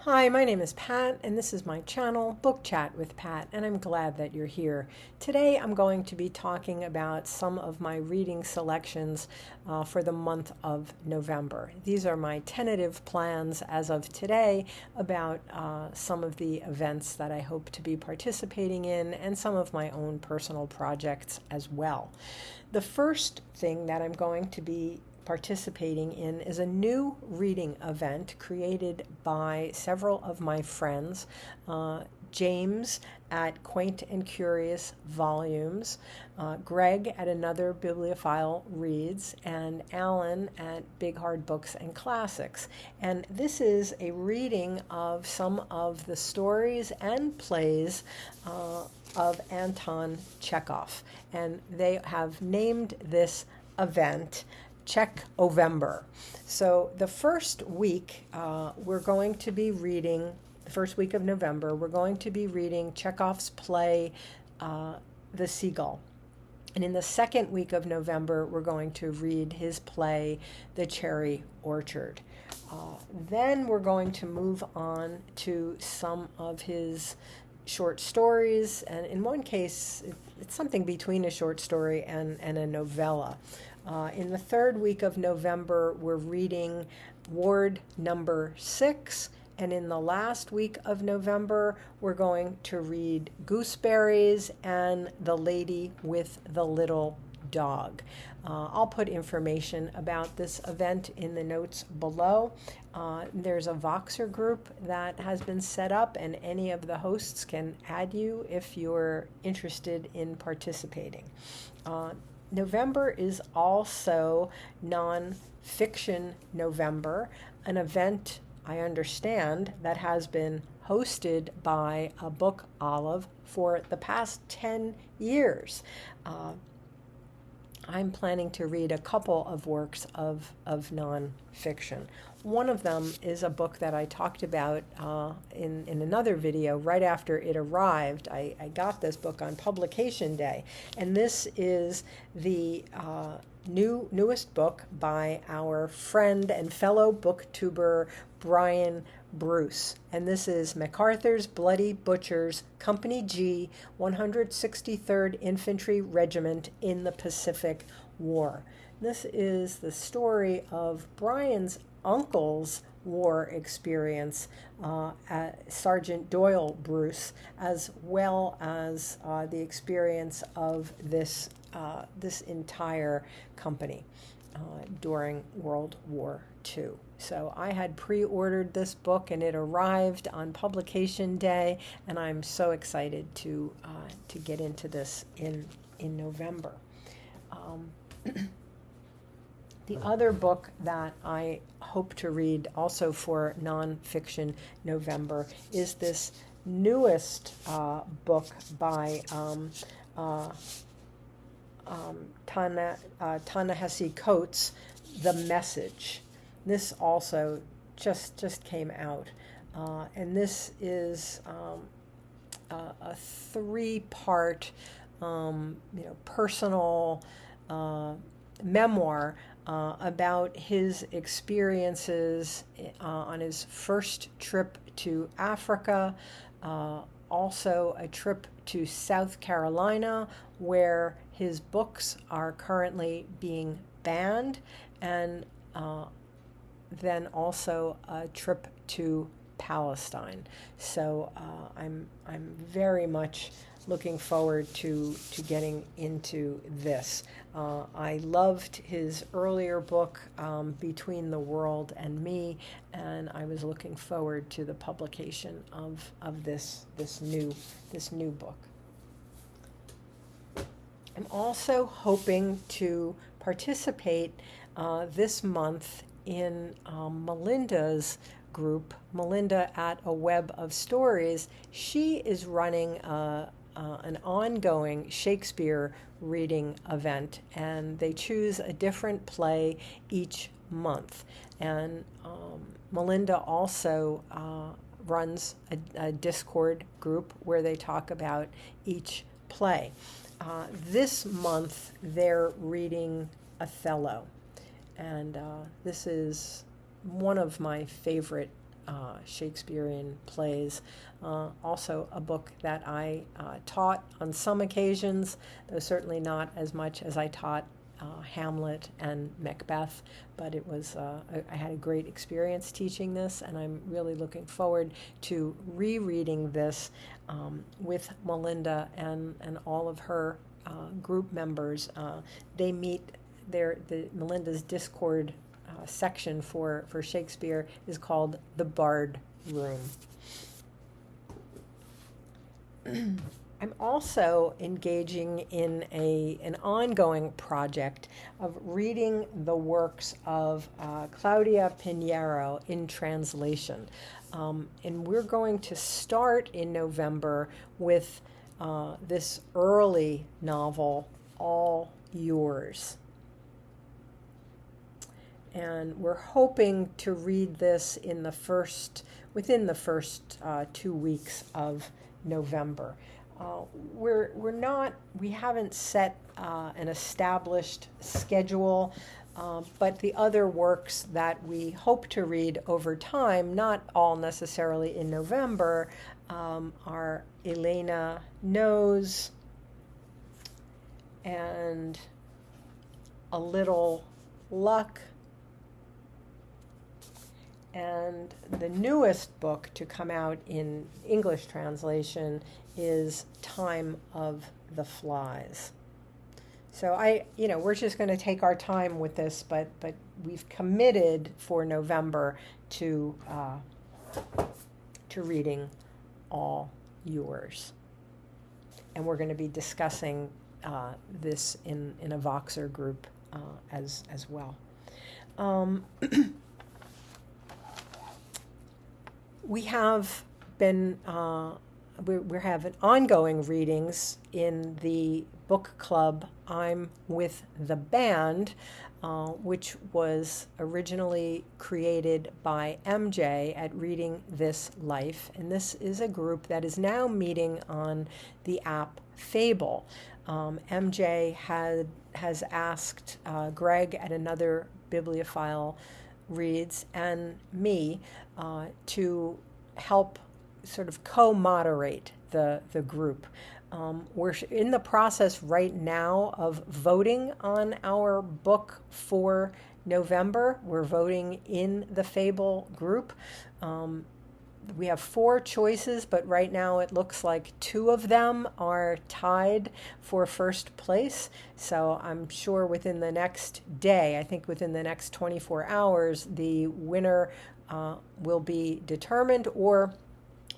Hi, my name is Pat, and this is my channel, Book Chat with Pat, and I'm glad that you're here. Today I'm going to be talking about some of my reading selections for the month of November. These are my tentative plans as of today about some of the events that I hope to be participating in and some of my own personal projects as well. The first thing that I'm going to be participating in is a new reading event created by several of my friends. James at Quaint and Curious Volumes, Greg at Another Bibliophile Reads, and Alan at Big Hard Books and Classics. And this is a reading of some of the stories and plays of Anton Chekhov. And they have named this event Chekhovember. So the first week, we're going to be reading, the first week of November, we're going to be reading Chekhov's play, The Seagull. And in the second week of November, we're going to read his play, The Cherry Orchard. Then we're going to move on to some of his short stories, and in one case, it's something between a short story and a novella. In the third week of November, we're reading Ward number 6, and in the last week of November, we're going to read Gooseberries and The Lady with the Little Dog. I'll put information about this event in the notes below. There's a Voxer group that has been set up, and any of the hosts can add you if you're interested in participating. November is also Nonfiction November, an event, I understand, that has been hosted by a Book Olive for the past 10 years. I'm planning to read a couple of works of nonfiction. One of them is a book that I talked about in another video right after it arrived. I got this book on publication day, and this is the newest book by our friend and fellow booktuber Brian Bruce, and this is MacArthur's Bloody Butchers, Company G, 163rd Infantry Regiment in the Pacific War. This is the story of Brian's uncle's war experience, Sergeant Doyle Bruce, as well as the experience of this entire company during World War II. So I had pre-ordered this book, and it arrived on publication day, and I'm so excited to get into this in November. The other book that I hope to read also for Nonfiction November is this newest book by Ta-Nehisi Coates, The Message. This also just came out, and this is a three-part, personal memoir about his experiences on his first trip to Africa, also a trip to South Carolina, where his books are currently being banned, and then also a trip to Palestine. So I'm very much looking forward to getting into this. I loved his earlier book, Between the World and Me, and I was looking forward to the publication of this new book. I'm also hoping to participate this month in Melinda's group, Melinda at A Web of Stories. She is running an ongoing Shakespeare reading event, and they choose a different play each month. And Melinda also runs a Discord group where they talk about each play. This month they're reading Othello, and this is one of my favorite Shakespearean plays. Also a book that I taught on some occasions, though certainly not as much as I taught Hamlet and Macbeth, but it was I had a great experience teaching this, and I'm really looking forward to rereading this with Melinda and all of her group members. They meet Melinda's Discord section for Shakespeare is called the Bard Room. I'm also engaging in an ongoing project of reading the works of Claudia Pinheiro in translation. And we're going to start in November with this early novel, All Yours. And we're hoping to read this within the first 2 weeks of November. We haven't set an established schedule, but the other works that we hope to read over time, not all necessarily in November, are Elena Knows and A Little Luck. And the newest book to come out in English translation is Time of the Flies. So we're just going to take our time with this, but we've committed for November to reading All Yours. And we're going to be discussing this in a Voxer group as well. We have been, we have ongoing readings in the book club I'm With the Band, which was originally created by MJ at Reading This Life. And this is a group that is now meeting on the app Fable. MJ has asked Greg at Another Bibliophile Reads and me to help sort of co-moderate the group. We're in the process right now of voting on our book for November. We're voting in the Fable group. We have 4 choices, but right now it looks like 2 of them are tied for first place. So I'm sure within the next day, I think within the next 24 hours, the winner will be determined, or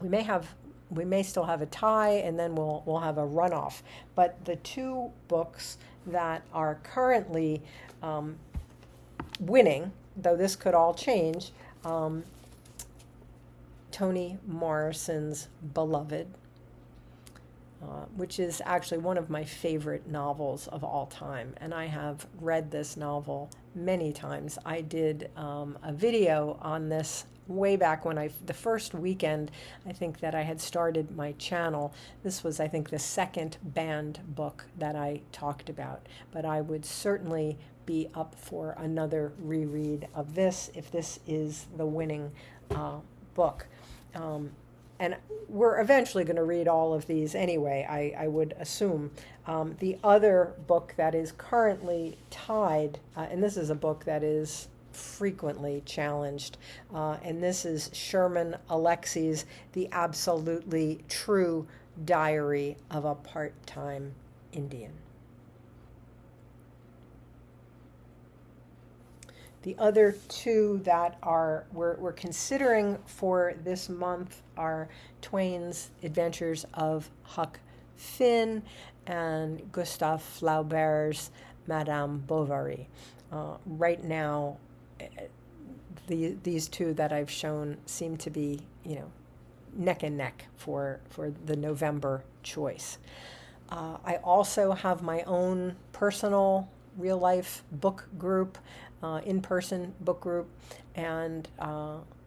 we may still have a tie, and then we'll have a runoff. But the 2 books that are currently winning, though this could all change, Toni Morrison's Beloved, which is actually one of my favorite novels of all time, and I have read this novel many times. I did a video on this way back when the first weekend, I think, that I had started my channel. This was, I think, the second banned book that I talked about, but I would certainly be up for another reread of this if this is the winning book. And we're eventually going to read all of these anyway, I would assume. The other book that is currently tied, and this is a book that is frequently challenged, and this is Sherman Alexie's The Absolutely True Diary of a Part-Time Indian. The other 2 that we're considering for this month are Twain's Adventures of Huck Finn and Gustave Flaubert's Madame Bovary. Right now, these 2 that I've shown seem to be, neck and neck for the November choice. I also have my own personal real-life book group, in-person book group, and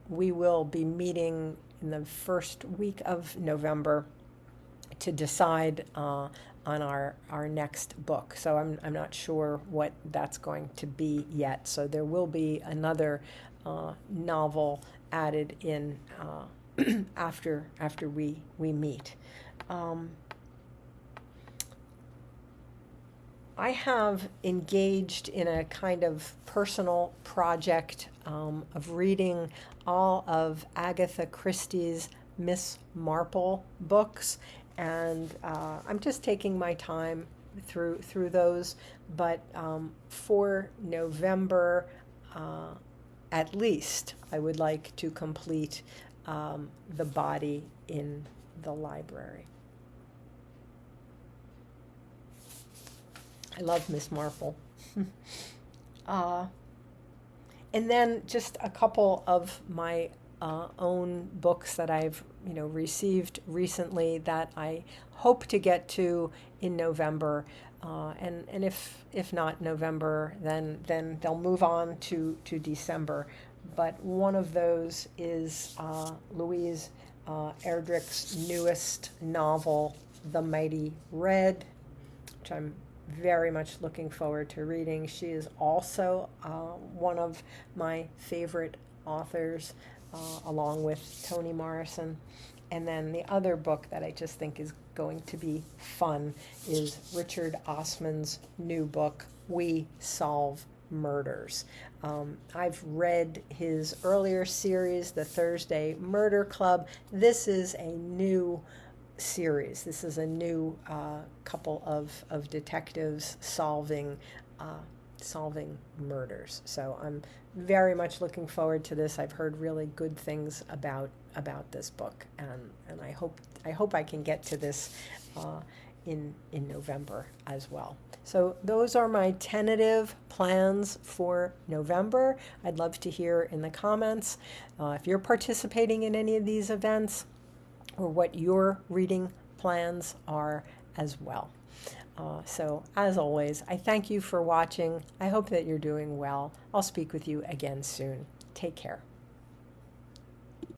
we will be meeting in the first week of November to decide on our next book. So I'm not sure what that's going to be yet. So there will be another novel added in after we meet. I have engaged in a kind of personal project of reading all of Agatha Christie's Miss Marple books, and I'm just taking my time through those. But for November, at least, I would like to complete The Body in the Library. I love Miss Marple. And then just a couple of my own books that I've received recently that I hope to get to in November. And if not November, then they'll move on to December. But one of those is Louise Erdrich's newest novel, The Mighty Red, which I'm very much looking forward to reading. She is also one of my favorite authors, along with Toni Morrison. And then the other book that I just think is going to be fun is Richard Osman's new book, We Solve Murders. I've read his earlier series, The Thursday Murder Club. This is a new series. This is a new couple of detectives solving murders. So I'm very much looking forward to this. I've heard really good things about this book, and I hope I can get to this in November as well. So those are my tentative plans for November. I'd love to hear in the comments if you're participating in any of these events, or what your reading plans are as well. So as always, I thank you for watching. I hope that you're doing well. I'll speak with you again soon. Take care.